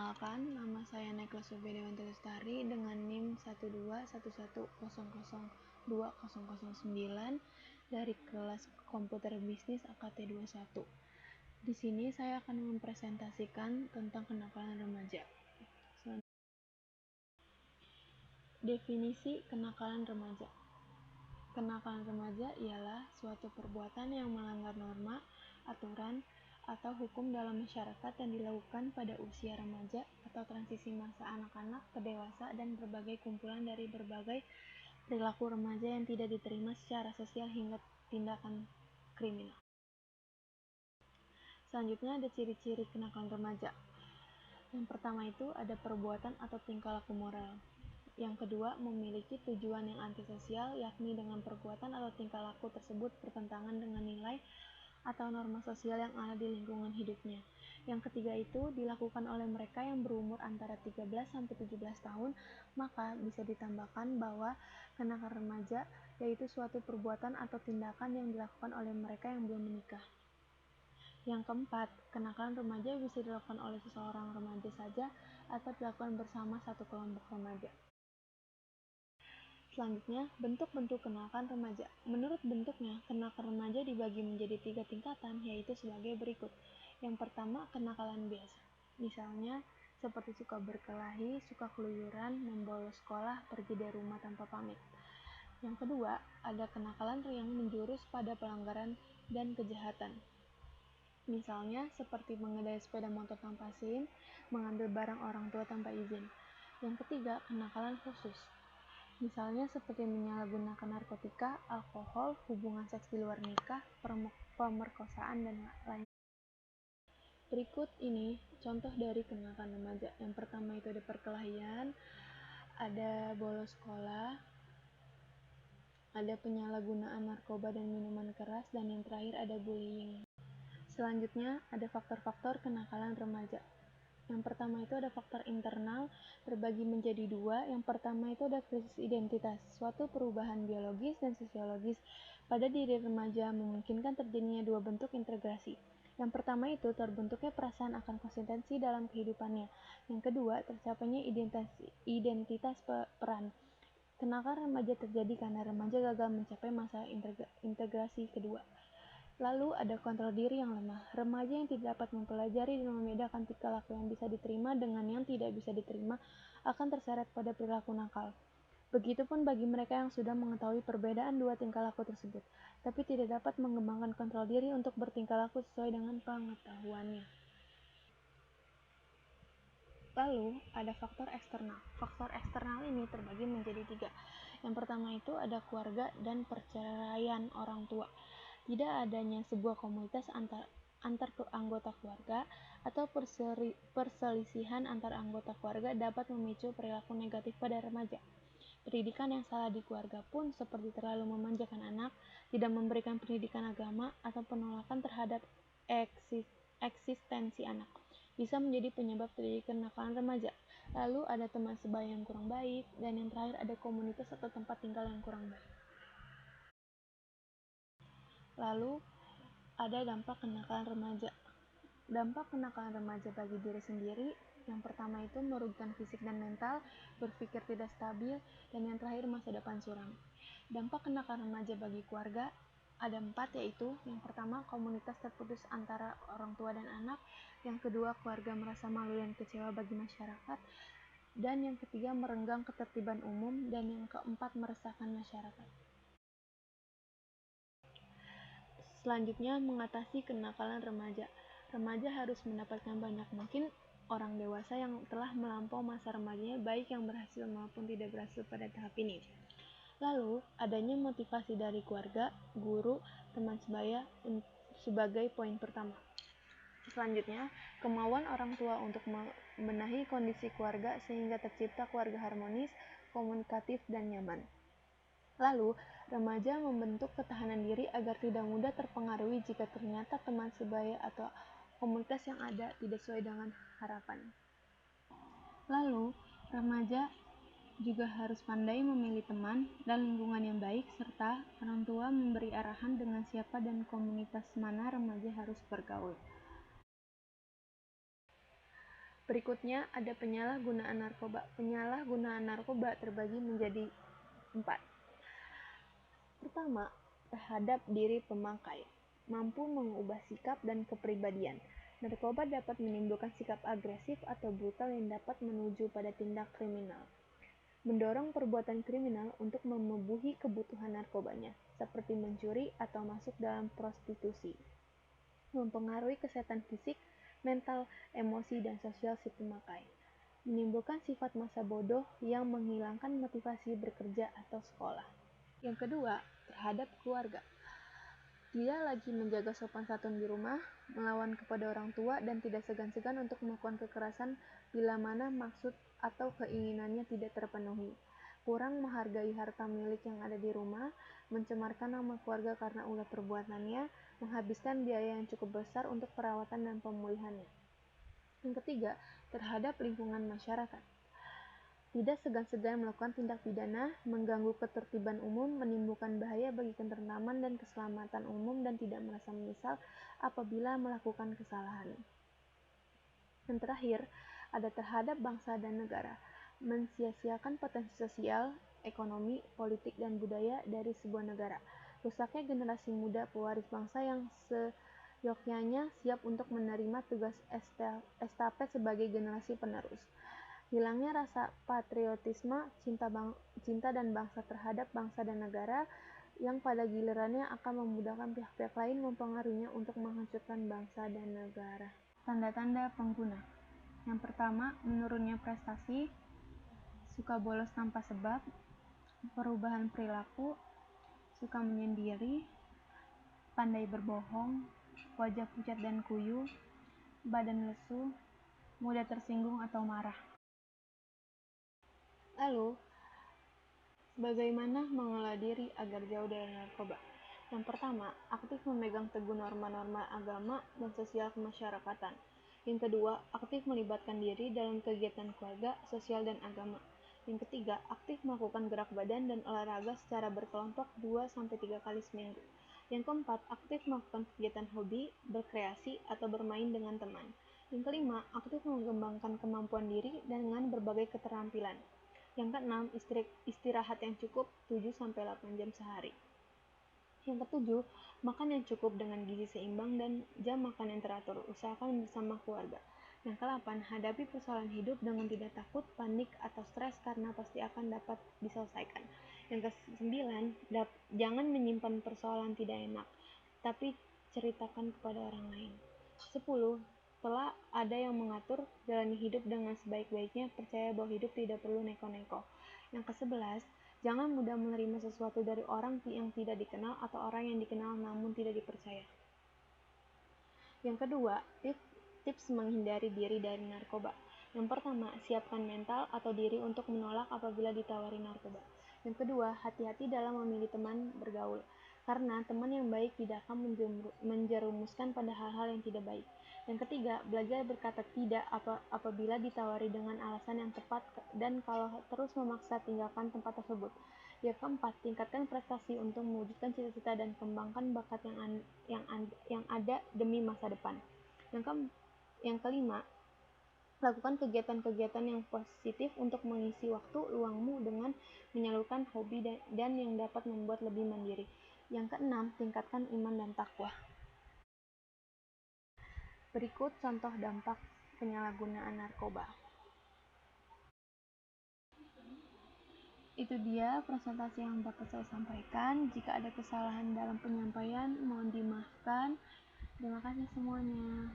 Perkenalkan, nama saya Neklas Sophia Dewanti Lestari dengan NIM 12110020009 dari kelas Komputer Bisnis AKT 21. Di sini saya akan mempresentasikan tentang kenakalan remaja. Definisi kenakalan remaja. Kenakalan remaja ialah suatu perbuatan yang melanggar norma, aturan, atau hukum dalam masyarakat yang dilakukan pada usia remaja atau transisi masa anak-anak ke dewasa dan berbagai kumpulan dari berbagai perilaku remaja yang tidak diterima secara sosial hingga tindakan kriminal. Selanjutnya ada ciri-ciri kenakalan remaja. Yang pertama itu ada perbuatan atau tingkah laku moral. Yang kedua, memiliki tujuan yang antisosial, yakni dengan perbuatan atau tingkah laku tersebut bertentangan dengan nilai atau norma sosial yang ada di lingkungan hidupnya. Yang ketiga itu dilakukan oleh mereka yang berumur antara 13 sampai 17 tahun, maka bisa ditambahkan bahwa kenakalan remaja yaitu suatu perbuatan atau tindakan yang dilakukan oleh mereka yang belum menikah. Yang keempat, kenakalan remaja bisa dilakukan oleh seseorang remaja saja atau dilakukan bersama satu kelompok remaja. Selanjutnya, bentuk-bentuk kenakalan remaja. Menurut bentuknya, kenakalan remaja dibagi menjadi 3 tingkatan, yaitu sebagai berikut. Yang pertama, kenakalan biasa. Misalnya, seperti suka berkelahi, suka keluyuran, membolos sekolah, pergi dari rumah tanpa pamit. Yang kedua, ada kenakalan yang menjurus pada pelanggaran dan kejahatan. Misalnya, seperti mengendarai sepeda motor tanpa SIM, mengambil barang orang tua tanpa izin. Yang ketiga, kenakalan khusus. Misalnya seperti menyalahgunakan narkotika, alkohol, hubungan seks di luar nikah, pemerkosaan, dan lain. Berikut ini contoh dari kenakalan remaja. Yang pertama itu ada perkelahian, ada bolos sekolah, ada penyalahgunaan narkoba dan minuman keras, dan yang terakhir ada bullying. Selanjutnya ada faktor-faktor kenakalan remaja. Yang pertama itu ada faktor internal, terbagi menjadi dua. Yang pertama itu ada krisis identitas, suatu perubahan biologis dan sosiologis pada diri remaja memungkinkan terjadinya dua bentuk integrasi. Yang pertama itu terbentuknya perasaan akan konsistensi dalam kehidupannya. Yang kedua, tercapainya identitas peran. Kenakalan remaja terjadi karena remaja gagal mencapai masa integrasi kedua. Lalu ada kontrol diri yang lemah. Remaja yang tidak dapat mempelajari dan membedakan tingkah laku yang bisa diterima dengan yang tidak bisa diterima akan terseret pada perilaku nakal. Begitupun bagi mereka yang sudah mengetahui perbedaan dua tingkah laku tersebut, tapi tidak dapat mengembangkan kontrol diri untuk bertingkah laku sesuai dengan pengetahuannya. Lalu ada faktor eksternal. Faktor eksternal ini terbagi menjadi 3. Yang pertama itu ada keluarga dan perceraian orang tua. Tidak adanya sebuah komunitas antar anggota keluarga atau perselisihan antar anggota keluarga dapat memicu perilaku negatif pada remaja. Pendidikan yang salah di keluarga pun seperti terlalu memanjakan anak, tidak memberikan pendidikan agama, atau penolakan terhadap eksistensi anak bisa menjadi penyebab terjadi kenakalan remaja. Lalu ada teman sebaya yang kurang baik, dan yang terakhir ada komunitas atau tempat tinggal yang kurang baik. Lalu ada dampak kenakalan remaja. Dampak kenakalan remaja bagi diri sendiri, yang pertama itu merugikan fisik dan mental, berpikir tidak stabil, dan yang terakhir masa depan suram. Dampak kenakalan remaja bagi keluarga ada 4, yaitu yang pertama komunitas terputus antara orang tua dan anak, yang kedua keluarga merasa malu dan kecewa bagi masyarakat, dan yang ketiga merenggang ketertiban umum, dan yang keempat meresahkan masyarakat. Selanjutnya, mengatasi kenakalan remaja. Remaja harus mendapatkan banyak mungkin orang dewasa yang telah melampaui masa remajanya, baik yang berhasil maupun tidak berhasil pada tahap ini. Lalu, adanya motivasi dari keluarga, guru, teman sebaya sebagai poin pertama. Selanjutnya, kemauan orang tua untuk membenahi kondisi keluarga sehingga tercipta keluarga harmonis, komunikatif, dan nyaman. Lalu, remaja membentuk ketahanan diri agar tidak mudah terpengaruhi jika ternyata teman sebaya atau komunitas yang ada tidak sesuai dengan harapan. Lalu, remaja juga harus pandai memilih teman dan lingkungan yang baik, serta orang tua memberi arahan dengan siapa dan komunitas mana remaja harus bergaul. Berikutnya ada penyalahgunaan narkoba. Penyalahgunaan narkoba terbagi menjadi 4. Pertama, terhadap diri pemakai, mampu mengubah sikap dan kepribadian. Narkoba dapat menimbulkan sikap agresif atau brutal yang dapat menuju pada tindak kriminal. Mendorong perbuatan kriminal untuk memenuhi kebutuhan narkobanya, seperti mencuri atau masuk dalam prostitusi. Mempengaruhi kesehatan fisik, mental, emosi, dan sosial si pemakai. Menimbulkan sifat masa bodoh yang menghilangkan motivasi bekerja atau sekolah. Yang kedua, terhadap keluarga. Tidak lagi menjaga sopan santun di rumah, melawan kepada orang tua, dan tidak segan-segan untuk melakukan kekerasan bila mana maksud atau keinginannya tidak terpenuhi. Kurang menghargai harta milik yang ada di rumah, mencemarkan nama keluarga karena ulah perbuatannya, menghabiskan biaya yang cukup besar untuk perawatan dan pemulihannya. Yang ketiga, terhadap lingkungan masyarakat. Tidak segan-segan melakukan tindak pidana, mengganggu ketertiban umum, menimbulkan bahaya bagi ketentraman dan keselamatan umum, dan tidak merasa menyesal apabila melakukan kesalahan. Yang terakhir, ada terhadap bangsa dan negara. Mensia-siakan potensi sosial, ekonomi, politik, dan budaya dari sebuah negara. Rusaknya generasi muda pewaris bangsa yang seyogyanya siap untuk menerima tugas estafet sebagai generasi penerus. Hilangnya rasa patriotisme, cinta dan bangsa terhadap bangsa dan negara, yang pada gilirannya akan memudahkan pihak-pihak lain mempengaruhinya untuk menghancurkan bangsa dan negara. Tanda-tanda pengguna. Yang pertama, menurunnya prestasi, suka bolos tanpa sebab, perubahan perilaku, suka menyendiri, pandai berbohong, wajah pucat dan kuyu, badan lesu, mudah tersinggung atau marah. Lalu, bagaimana mengelola diri agar jauh dari narkoba? Yang pertama, aktif memegang teguh norma-norma agama dan sosial kemasyarakatan. Yang kedua, aktif melibatkan diri dalam kegiatan keluarga, sosial, dan agama. Yang ketiga, aktif melakukan gerak badan dan olahraga secara berkelompok 2-3 kali seminggu. Yang keempat, aktif melakukan kegiatan hobi, berkreasi, atau bermain dengan teman. Yang kelima, aktif mengembangkan kemampuan diri dengan berbagai keterampilan. Yang keenam, istirahat yang cukup 7-8 jam sehari. Yang ketujuh, makan yang cukup dengan gizi seimbang dan jam makan yang teratur, usahakan bersama keluarga. Yang ke-8, hadapi persoalan hidup dengan tidak takut, panik, atau stres karena pasti akan dapat diselesaikan. Yang ke-9, jangan menyimpan persoalan tidak enak, tapi ceritakan kepada orang lain. 10. Setelah ada yang mengatur, jalani hidup dengan sebaik-baiknya, percaya bahwa hidup tidak perlu neko-neko. Yang ke-11, jangan mudah menerima sesuatu dari orang yang tidak dikenal atau orang yang dikenal namun tidak dipercaya. Yang kedua, tips menghindari diri dari narkoba. Yang pertama, siapkan mental atau diri untuk menolak apabila ditawari narkoba. Yang kedua, hati-hati dalam memilih teman bergaul, karena teman yang baik tidak akan menjerumuskan pada hal-hal yang tidak baik. Yang ketiga, belajar berkata tidak apabila ditawari dengan alasan yang tepat, dan kalau terus memaksa, tinggalkan tempat tersebut. Yang keempat, tingkatkan prestasi untuk mewujudkan cita-cita dan kembangkan bakat yang ada demi masa depan. Yang kelima, lakukan kegiatan-kegiatan yang positif untuk mengisi waktu luangmu dengan menyalurkan hobi dan yang dapat membuat lebih mandiri. Yang keenam, tingkatkan iman dan takwa. Berikut contoh dampak penyalahgunaan narkoba. Itu dia presentasi yang dapat saya sampaikan. Jika ada kesalahan dalam penyampaian, mohon dimaafkan. Terima kasih semuanya.